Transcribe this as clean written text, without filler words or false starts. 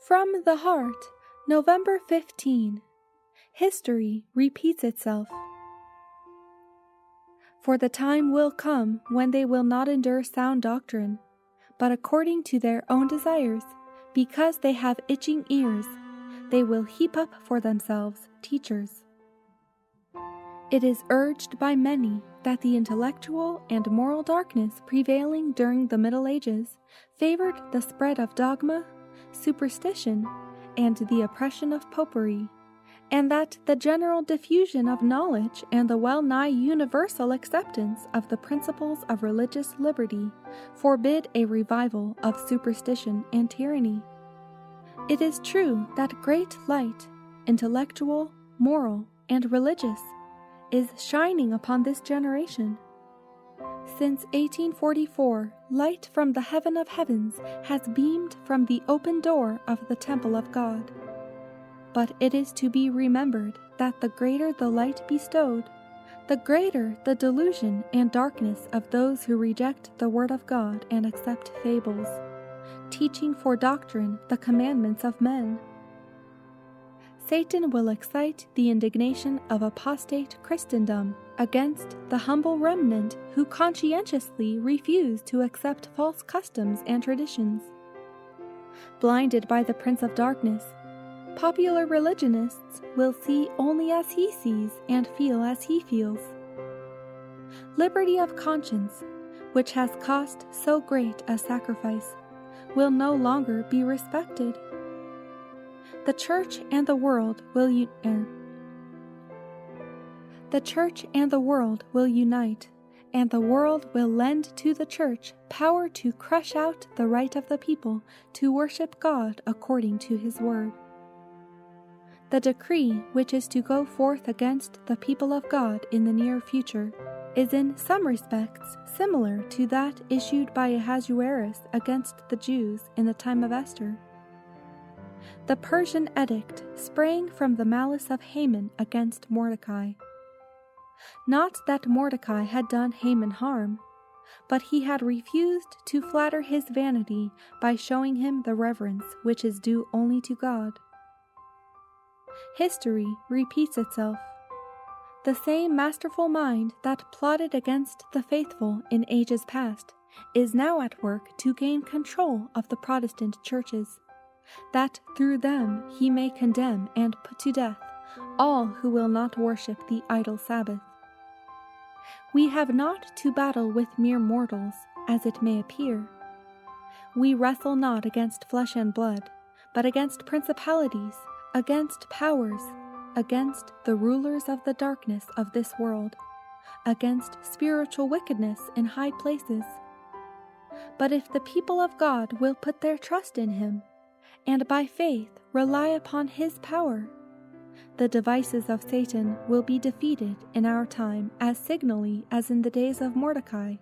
From the Heart, November 15. History repeats itself. For the time will come when they will not endure sound doctrine, but according to their own desires, because they have itching ears, they will heap up for themselves teachers. It is urged by many that the intellectual and moral darkness prevailing during the Middle Ages favored the spread of dogma, superstition, and the oppression of popery, and that the general diffusion of knowledge and the well-nigh universal acceptance of the principles of religious liberty forbid a revival of superstition and tyranny. It is true that great light, intellectual, moral, and religious, is shining upon this generation. Since 1844, light from the heaven of heavens has beamed from the open door of the temple of God. But it is to be remembered that the greater the light bestowed, the greater the delusion and darkness of those who reject the word of God and accept fables, teaching for doctrine the commandments of men. Satan will excite the indignation of apostate Christendom against the humble remnant who conscientiously refuse to accept false customs and traditions. Blinded by the Prince of Darkness, popular religionists will see only as he sees and feel as he feels. Liberty of conscience, which has cost so great a sacrifice, will no longer be respected. The Church and the world will unite, and the world will lend to the Church power to crush out the right of the people to worship God according to His word. The decree which is to go forth against the people of God in the near future is in some respects similar to that issued by Ahasuerus against the Jews in the time of Esther. The Persian edict sprang from the malice of Haman against Mordecai. Not that Mordecai had done Haman harm, but he had refused to flatter his vanity by showing him the reverence which is due only to God. History repeats itself. The same masterful mind that plotted against the faithful in ages past is now at work to gain control of the Protestant churches, that through them he may condemn and put to death all who will not worship the idol Sabbath. We have not to battle with mere mortals, as it may appear. We wrestle not against flesh and blood, but against principalities, against powers, against the rulers of the darkness of this world, against spiritual wickedness in high places. But if the people of God will put their trust in Him, and by faith rely upon His power, the devices of Satan will be defeated in our time as signally as in the days of Mordecai.